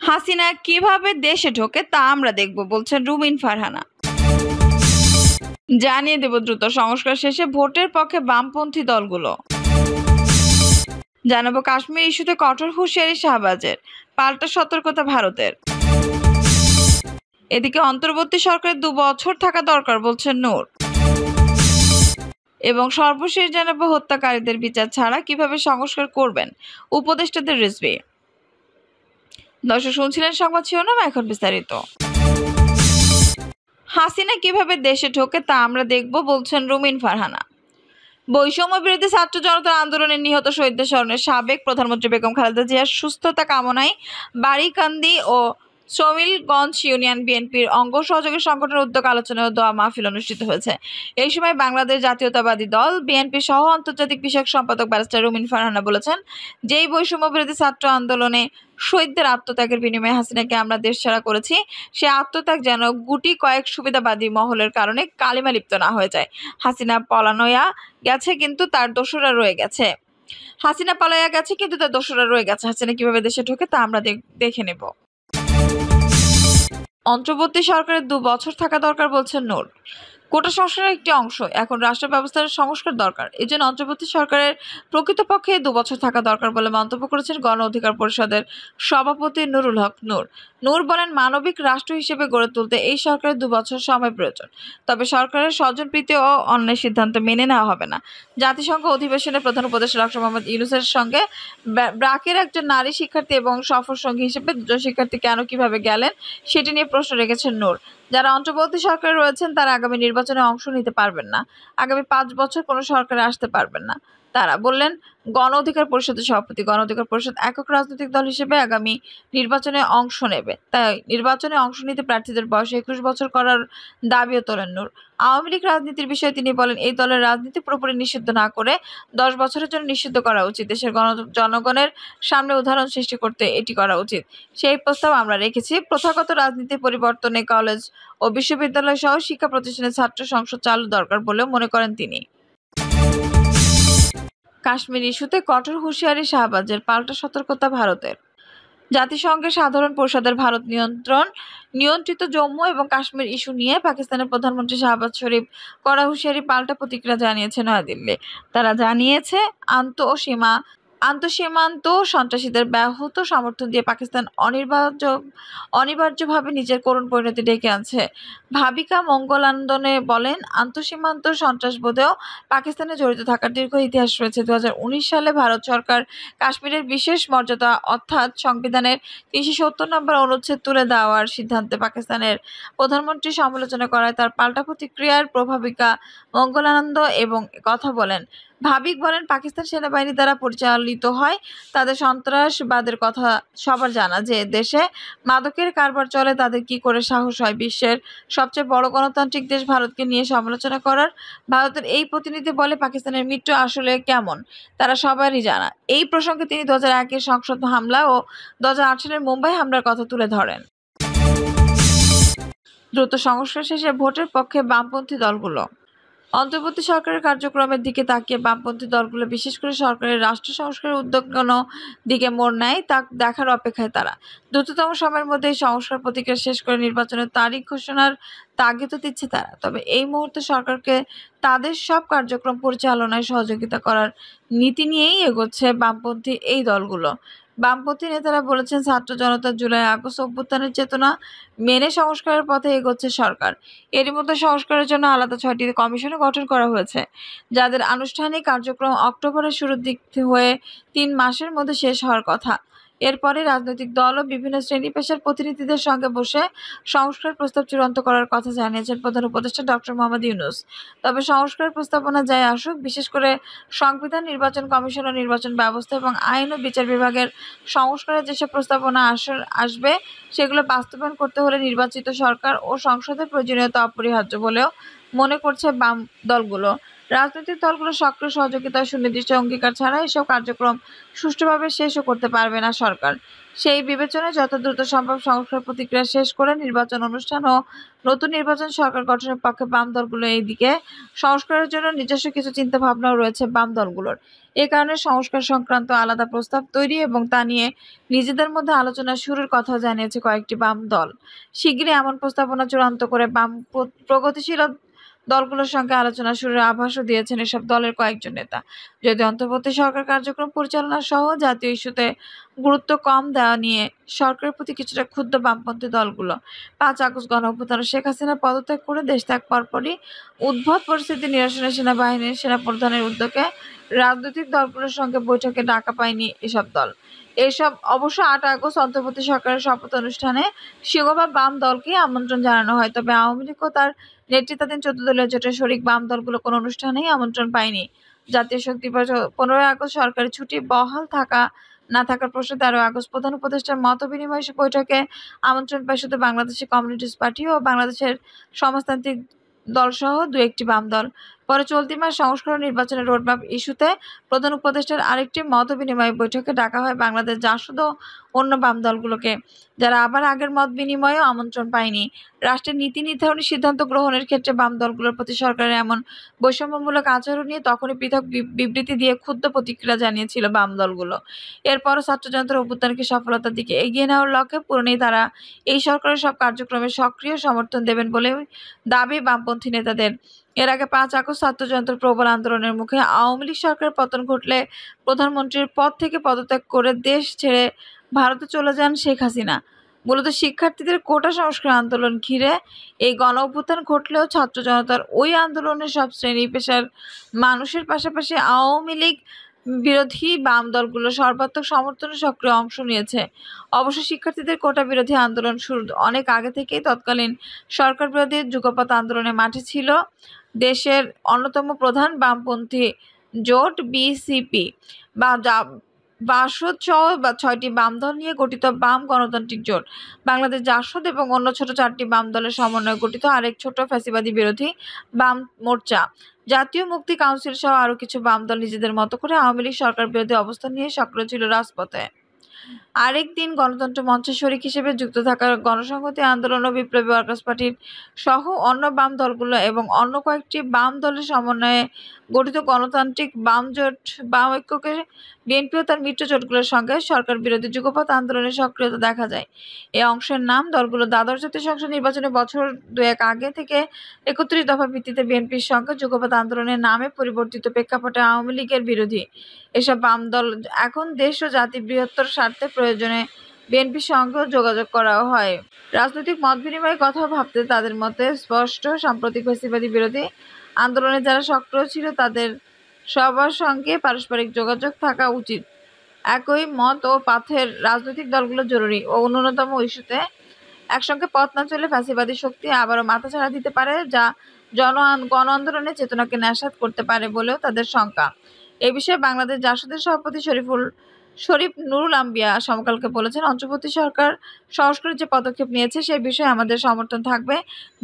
হাসিনা কিভাবে দেশে ঢোকে তা আমরা দেখব, বলছেন রুমিন ফারহানা। জানিয়ে দেব দ্রুত সংস্কার শেষে ভোটের পক্ষে বামপন্থী দলগুলো। জানাবো কাশ্মীর ইস্যুতে কঠোর হুঁশিয়ারি শাহবাজের, পাল্টা সতর্কতা ভারতের। এদিকে অন্তর্বর্তী সরকারের 2 বছর থাকা দরকার, বলছেন নূর। এবং সর্বশেষ জানাবো হত্যাকারীদের বিচার ছাড়া কিভাবে সংস্কার করবেন উপদেষ্টাদের রিজভী। দর্শক শুনছিলেন সংবাদ শিরোনাম, এখন বিস্তারিত। হাসিনা কিভাবে দেশে ঢোকে তা আমরা দেখব, বলছেন রুমিন ফারহানা। বৈষম্য বিরোধী ছাত্র জনতার আন্দোলনে নিহত শহীদদের স্মরণে সাবেক প্রধানমন্ত্রী বেগম খালেদা জিয়ার সুস্থতা কামনায় বাড়িকান্দি ও সমিলগঞ্জ ইউনিয়ন বিএনপির অঙ্গ সহযোগী সংগঠনের উদ্যোগে আলোচনা ও দোয়া মাহফিল অনুষ্ঠিত হয়েছে। এই সময় বাংলাদেশ জাতীয়তাবাদী দল বিএনপি সহ আন্তর্জাতিক বিষয়ক সম্পাদক ব্যারিস্টার রুমিন ফারহানা বলেছেন, যেই বৈষম্য বিরোধী ছাত্র আন্দোলনে শহীদদের আত্মত্যাগের বিনিময়ে হাসিনাকে আমরা দেশছাড়া করেছি, সে আত্মত্যাগ যেন গুটি কয়েক সুবিধাবাদী মহলের কারণে কালিমা লিপ্ত না হয়ে যায়। হাসিনা পলানোয়া গেছে কিন্তু তার দোসররা রয়ে গেছে। হাসিনা পালাইয়া গেছে কিন্তু তার দোসররা রয়ে গেছে। হাসিনা কিভাবে দেশে ঢোকে তা আমরা দেখে নেব। অন্তর্বর্তী সরকারের 2 বছর থাকা দরকার, বলছেন নূর। কোটা সংস্কারের একটি অংশ, এখন রাষ্ট্র ব্যবস্থার সংস্কার দরকার। এই জন্য অন্তর্বর্তী সরকারের প্রকৃতপক্ষে 2 বছর থাকা দরকার বলে মন্তব্য করেছেন গণ অধিকার পরিষদের সভাপতি নুরুল হক নূর। নূর বলেন, মানবিক রাষ্ট্র হিসেবে গড়ে তুলতে এই সরকারের 2 বছর সময় প্রয়োজন। তবে সরকারের স্বজনপ্রীতি ও অন্যায় সিদ্ধান্ত মেনে নেওয়া হবে না। জাতিসংঘ অধিবেশনে প্রধান উপদেষ্টা ডক্টর মোহাম্মদ ইউনূসের সঙ্গে ব্র্যাকের একজন নারী শিক্ষার্থী এবং সফর সঙ্গী হিসেবে 2 শিক্ষার্থী কেন কিভাবে গেলেন সেটি নিয়ে প্রশ্ন রেখেছেন নূর। যারা অন্তর্বর্তী সরকারে রয়েছেন তারা আগামী নির্বাচনে অংশ নিতে পারবেন না, আগামী 5 বছর কোনো সরকারে আসতে পারবেন না। তারা বললেন, গণ অধিকার পরিষদের সভাপতি, গণ অধিকার পরিষদ একক রাজনৈতিক দল হিসেবে আগামী নির্বাচনে অংশ নেবে, তাই নির্বাচনে অংশ নিতে প্রার্থীদের বয়স 21 বছর করার দাবিও তোলেন নূর। আওয়ামী লীগ রাজনীতির বিষয়ে তিনি বলেন, এই দলের রাজনীতি পুরোপুরি নিষিদ্ধ না করে 10 বছরের জন্য নিষিদ্ধ করা উচিত। দেশের জনগণের সামনে উদাহরণ সৃষ্টি করতে এটি করা উচিত। সেই প্রস্তাব আমরা রেখেছি। প্রথাগত রাজনীতির পরিবর্তনে কলেজ ও বিশ্ববিদ্যালয় সহ শিক্ষা প্রতিষ্ঠানে ছাত্র সংসদ চালু দরকার বলেও মনে করেন তিনি। কাশ্মীর ইস্যুতে কঠোর হুঁশিয়ারি শাহবাজের, পাল্টা সতর্কতা ভারতের। জাতিসংঘের সাধারণ পরিষদের ভারত নিয়ন্ত্রিত জম্মু এবং কাশ্মীর ইস্যু নিয়ে পাকিস্তানের প্রধানমন্ত্রী শাহবাজ শরীফ কড়া হুঁশিয়ারি পাল্টা প্রতিক্রিয়া জানিয়েছে নয়াদিল্লি। তারা জানিয়েছে, আন্তঃসীমান্ত সন্ত্রাসীদের ব্যাহত সমর্থন দিয়ে পাকিস্তান অনিবার্যভাবে নিজের করুণ পরিণতি ডেকে আনছে। ভাবিকা মঙ্গলানন্দনে বলেন, আন্তঃসীমান্ত সন্ত্রাসবোধেও পাকিস্তানে জড়িত থাকার দীর্ঘ ইতিহাস রয়েছে। 2019 সালে ভারত সরকার কাশ্মীরের বিশেষ মর্যাদা অর্থাৎ সংবিধানের 370 নম্বর অনুচ্ছেদ তুলে দেওয়ার সিদ্ধান্তে পাকিস্তানের প্রধানমন্ত্রী সমালোচনা করায় তার পাল্টা প্রতিক্রিয়ার ভাবিকা মঙ্গলানন্দ এবং কথা বলেন। ভাবিক বলেন, পাকিস্তান সেনাবাহিনী দ্বারা পরিচালিত হয় তাদের সন্ত্রাসবাদের কথা সবার জানা। যে দেশে মাদকের কারবার চলে তাদের কি করে সাহস হয় বিশ্বের সবচেয়ে বড় গণতান্ত্রিক দেশ ভারতকে নিয়ে সমালোচনা করার? ভারতের এই প্রতিনিধি বলে, পাকিস্তানের মৃত্যু আসলে কেমন তারা সবারই জানা। এই প্রসঙ্গে তিনি 2001-এর সংসদ হামলা ও 2008 সালের মুম্বাই হামলার কথা তুলে ধরেন। দ্রুত সংস্কার শেষে ভোটের পক্ষে বামপন্থী দলগুলো। অন্তর্বর্তী সরকারের কার্যক্রমের দিকে তাকিয়ে বামপন্থী দলগুলো, বিশেষ করে সরকারের রাষ্ট্র সংস্কারের উদ্যোগ কোন দিকে মোড় নেয় তা দেখার অপেক্ষায় তারা। দ্রুততম সময়ের মধ্যে এই সংস্কার প্রক্রিয়া শেষ করে নির্বাচনের তারিখ ঘোষণার তাগিদ দিচ্ছে তারা। তবে এই মুহূর্তে সরকারকে তাদের সব কার্যক্রম পরিচালনায় সহযোগিতা করার নীতি নিয়েই এগোচ্ছে বামপন্থী এই দলগুলো। বামপন্থী নেতারা বলেছেন, ছাত্র জনতার জুলাই আগস্ট অভ্যুত্থানের চেতনা মেনে সংস্কারের পথে এগোচ্ছে সরকার। এরই মধ্যে সংস্কারের জন্য আলাদা 6টি কমিশনও গঠন করা হয়েছে, যাদের আনুষ্ঠানিক কার্যক্রম অক্টোবরের শুরুর দিক হয়ে 3 মাসের মধ্যে শেষ হওয়ার কথা। এরপরে রাজনৈতিক দল ও বিভিন্ন শ্রেণী পেশার প্রতিনিধিদের সঙ্গে বসে সংস্কার প্রস্তাব চূড়ান্ত করার কথা জানিয়েছেন প্রধান উপদেষ্টা ডক্টর মোহাম্মদ ইউনূস। তবে সংস্কার প্রস্তাবনা যাই আসুক, বিশেষ করে সংবিধান, নির্বাচন কমিশন ও নির্বাচন ব্যবস্থা এবং আইন ও বিচার বিভাগের সংস্কারের যেসব প্রস্তাবনা আসবে সেগুলো বাস্তবায়ন করতে হলে নির্বাচিত সরকার ও সংসদের প্রয়োজনীয়তা অপরিহার্য বলেও মনে করছে বাম দলগুলো। রাজনৈতিক দলগুলো সক্রিয় সহযোগিতা ও সুনির্দিষ্ট অঙ্গীকার ছাড়া এসব কার্যক্রম সুষ্ঠুভাবে শেষও করতে পারবে না সরকার। সেই বিবেচনায় যত দ্রুত সম্ভব সংস্কার প্রক্রিয়া শেষ করে নির্বাচন অনুষ্ঠান ও নতুন নির্বাচন সরকার গঠনের পক্ষে বাম দলগুলো এইদিকে সংস্কারের জন্য নিজস্ব কিছু চিন্তাভাবনাও রয়েছে বাম দলগুলোর। এ কারণে সংস্কার সংক্রান্ত আলাদা প্রস্তাব তৈরি এবং তা নিয়ে নিজেদের মধ্যে আলোচনা শুরুর কথাও জানিয়েছে কয়েকটি বাম দল। শিগগিরই এমন প্রস্তাবনা চূড়ান্ত করে বাম প্রগতিশীল দলগুলোর সঙ্গে আলোচনা শুরুর আভাসও দিয়েছেন এসব দলের কয়েকজন নেতা। যদিও অন্তর্বর্তী সরকার কার্যক্রম পরিচালনা সহ জাতীয় ইস্যুতে গুরুত্ব কম দেওয়া নিয়ে সরকারের প্রতি কিছুটা ক্ষুব্ধ বামপন্থী দলগুলো। 5 আগস্ট গণঅভ্যুত্থানে শেখ হাসিনা পদত্যাগ করে দেশ ত্যাগ পরপরই উদ্ভট পরিস্থিতি নিরসনে সেনাবাহিনীর সেনাপ্রধানের উদ্যোগে রাজনৈতিক দলগুলোর সঙ্গে বৈঠকে ডাকা পায়নি এসব দল। এসব অবশ্য 8 আগস্ট অন্তর্বর্তী সরকারের শপথ অনুষ্ঠানে সিংহভাগ বাম দলকে আমন্ত্রণ জানানো হয়, তবে আওয়ামী লীগ ও তার নেতৃত্বাধীন 14 দলীয় জোটের শরিক বাম দলগুলো কোনো অনুষ্ঠানেই আমন্ত্রণ পায়নি। জাতীয় শোক দিবস 15 আগস্ট সরকারি ছুটি বহাল থাকা না থাকার প্রশ্নে 13 আগস্ট প্রধান উপদেষ্টার মতবিনিময় বৈঠকে আমন্ত্রণ পায় শুধু বাংলাদেশি কমিউনিস্ট পার্টি ও বাংলাদেশের সমাজতান্ত্রিক দলসহ 2-1টি বাম দল। পরে চলতি মাস সংস্কার ও নির্বাচনের রোডম্যাপ ইস্যুতে প্রধান উপদেষ্টার আরেকটি মতবিনিময় বৈঠকে ডাকা হয় বাংলাদেশ জাসদ ও অন্য বাম দলগুলোকে, যারা আবার আগের মত বিনিময়েও আমন্ত্রণ পায়নি। রাষ্ট্রের নীতি নির্ধারণী সিদ্ধান্ত গ্রহণের ক্ষেত্রে বাম দলগুলোর প্রতি সরকারের এমন বৈষম্যমূলক আচরণ নিয়ে তখনই পৃথক বিবৃতি দিয়ে ক্ষুব্ধ প্রতিক্রিয়া জানিয়েছিল বাম দলগুলো। এরপরও ছাত্র জনতার অভ্যুত্থানকে সফলতার দিকে এগিয়ে নেওয়ার লক্ষ্যে পূরণেই তারা এই সরকারের সব কার্যক্রমে সক্রিয় সমর্থন দেবেন বলে দাবি বামপন্থী নেতাদের। এর আগে 5 আগস্ট ছাত্র জনতার প্রবল আন্দোলনের মুখে আওয়ামী লীগ সরকারের পতন ঘটলে প্রধানমন্ত্রীর পদ থেকে পদত্যাগ করে দেশ ছেড়ে ভারতে চলে যান শেখ হাসিনা। মূলত শিক্ষার্থীদের কোটা সংস্কার আন্দোলন ঘিরে এই গণঅভ্যুত্থান ঘটলেও ছাত্র জনতার ওই আন্দোলনে সব শ্রেণী পেশার মানুষের পাশাপাশি আওয়ামী লীগ বিরোধী বাম দলগুলো সর্বাত্মক সমর্থনে সক্রিয় অংশ নিয়েছে। অবশ্য শিক্ষার্থীদের কোটা বিরোধী আন্দোলন শুরু অনেক আগে থেকেই তৎকালীন সরকার বিরোধী যুগপৎ আন্দোলনে মাঠে ছিল দেশের অন্যতম প্রধান বামপন্থী জোট বিসিপি বা বাসদ সহ 6টি বাম দল নিয়ে গঠিত বাম গণতান্ত্রিক জোট, বাংলাদেশ জাসদ এবং অন্য ছোট 4টি বাম দলের সমন্বয়ে গঠিত আরেক ছোট ফ্যাসিবাদী বিরোধী বাম মোর্চা, জাতীয় মুক্তি কাউন্সিল সহ আরও কিছু বাম দল নিজেদের মতো করে আওয়ামী লীগ সরকার বিরোধী অবস্থান নিয়ে সক্রিয় ছিল রাজপথে। আরেক দিন গণতন্ত্র মঞ্চের শরিক হিসেবে যুক্ত থাকা গণসংহতি আন্দোলন ও বিপ্লবী ওয়ার্কার্স পার্টির সহ অন্য বাম দলগুলো এবং অন্য কয়েকটি বাম দলের সমন্বয়ে গঠিত গণতান্ত্রিক বাম জোট বাম ঐক্যকে বিএনপি ও তার মিত্র জোটগুলোর সঙ্গে সরকার বিরোধী যুগপৎ আন্দোলনের সক্রিয়তা দেখা যায়। এই অংশের নাম দলগুলো দ্বাদশ জাতীয় সংসদ নির্বাচনে বছর 2-1 আগে থেকে 31 দফা ভিত্তিতে বিএনপির সঙ্গে যুগপৎ আন্দোলনের নামে পরিবর্তিত প্রেক্ষাপটে আওয়ামী লীগের বিরোধী। এসব বাম দল এখন দেশ ও জাতি বৃহত্তর স্বার্থে প্রয়োজনে বিএনপির সঙ্গেও যোগাযোগ করা হয়। রাজনৈতিক মত বিনিময়ের কথা ভাবতে তাদের মতে স্পষ্ট, সাম্প্রতিক ফ্যাসিবাদী বিরোধী আন্দোলনে যারা সক্রিয় ছিল তাদের সবার সঙ্গে পারস্পরিক যোগাযোগ থাকা উচিত। একই মত ও পাথের রাজনৈতিক দলগুলো জরুরি ও ন্যূনতম ইস্যুতে একসঙ্গে পথ না চলে ফ্যাসিবাদী শক্তি আবারও মাথাচাড়া দিতে পারে, যা গণ আন্দোলনের চেতনাকে ন্যাসাত করতে পারে বলেও তাদের শঙ্কা। এ বিষয়ে বাংলাদেশ জাসদের সভাপতি শরীফ নুরুল আম্বিয়া সমকালকে বলেছেন, অন্তর্বর্তী সরকার সংস্কারের যে পদক্ষেপ নিয়েছে সে বিষয়ে আমাদের সমর্থন থাকবে।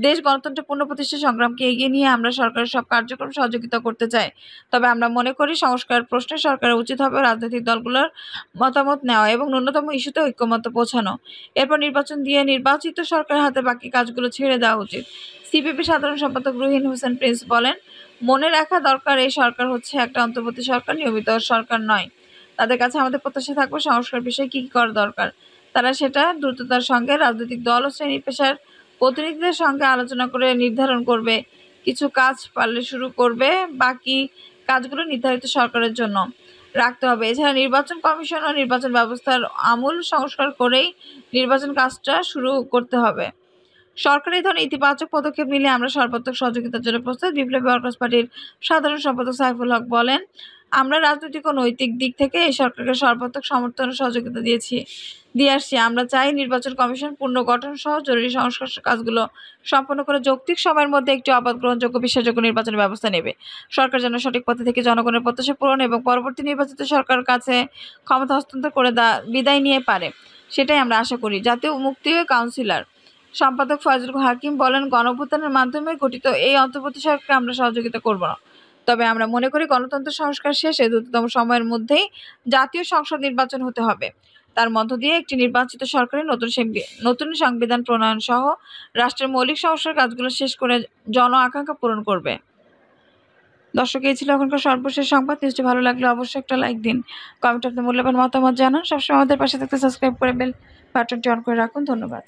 দেশ গণতন্ত্রের পুনঃপ্রতিষ্ঠা সংগ্রামকে এগিয়ে নিয়ে আমরা সরকারের সব কার্যক্রম সহযোগিতা করতে চাই। তবে আমরা মনে করি সংস্কার প্রশ্নে সরকারের উচিত হবে রাজনৈতিক দলগুলোর মতামত নেওয়া এবং ন্যূনতম ইস্যুতে ঐক্যমত্য পৌঁছানো। এরপর নির্বাচন দিয়ে নির্বাচিত সরকারের হাতে বাকি কাজগুলো ছেড়ে দেওয়া উচিত। সিপিবি সাধারণ সম্পাদক রুহিন হোসেন প্রিন্স বলেন, মনে রাখা দরকার এই সরকার হচ্ছে একটা অন্তর্বর্তী সরকার, নিয়মিত সরকার নয়। তাদের কাছে আমাদের প্রত্যাশা থাকবে সংস্কার বিষয়ে কী করা দরকার তারা সেটা দ্রুততার সঙ্গে রাজনৈতিক দল ও শ্রেণী পেশার প্রতিনিধিদের সঙ্গে আলোচনা করে নির্ধারণ করবে। কিছু কাজ পারলে শুরু করবে, বাকি কাজগুলো নির্ধারিত সরকারের জন্য রাখতে হবে। এছাড়া নির্বাচন কমিশন ও নির্বাচন ব্যবস্থার আমূল সংস্কার করেই নির্বাচন কাজটা শুরু করতে হবে। সরকার এই ধরনের ইতিবাচক পদক্ষেপ নিলে আমরা সর্বাত্মক সহযোগিতার জন্য প্রস্তুত। বিপ্লবী ওয়ার্কার্স পার্টির সাধারণ সম্পাদক সাইফুল হক বলেন, আমরা রাজনৈতিক ও নৈতিক দিক থেকে এই সরকারকে সর্বাত্মক সমর্থন ও সহযোগিতা দিয়ে আসছি। আমরা চাই নির্বাচন কমিশন পুনর্গঠন সহ জরুরি সংস্কার কাজগুলো সম্পন্ন করে যৌক্তিক সময়ের মধ্যে একটি অবাধ, গ্রহণযোগ্য, বিশ্বাসযোগ্য নির্বাচনের ব্যবস্থা নেবে। সরকার যেন সঠিক পথে থেকে জনগণের প্রত্যাশা পূরণ এবং পরবর্তী নির্বাচিত সরকারের কাছে ক্ষমতা হস্তান্তর করে বিদায় নিয়ে পারে, সেটাই আমরা আশা করি। জাতীয় মুক্তি কাউন্সিলর সম্পাদক ফয়জুল হাকিম বলেন, গণঅভ্যুত্থানের মাধ্যমে গঠিত এই অন্তর্বর্তী সরকারকে আমরা সহযোগিতা করব না, তবে আমরা মনে করি গণতন্ত্র সংস্কার শেষে দ্রুততম সময়ের মধ্যেই জাতীয় সংসদ নির্বাচন হতে হবে। তার মধ্য দিয়ে একটি নির্বাচিত সরকারের নতুন সংবিধান প্রণয়ন সহ রাষ্ট্রের মৌলিক সংস্কার কাজগুলো শেষ করে জন আকাঙ্ক্ষা পূরণ করবে। দর্শক, এই ছিল এখনকার সর্বশেষ সংবাদ। নিউজটি ভালো লাগলে অবশ্যই একটা লাইক দিন, কমেন্টে আপনার মূল্যবান মতামত জানান। সবসময় আমাদের পাশে থাকতে সাবস্ক্রাইব করে বেল বাটনটি অন করে রাখুন। ধন্যবাদ।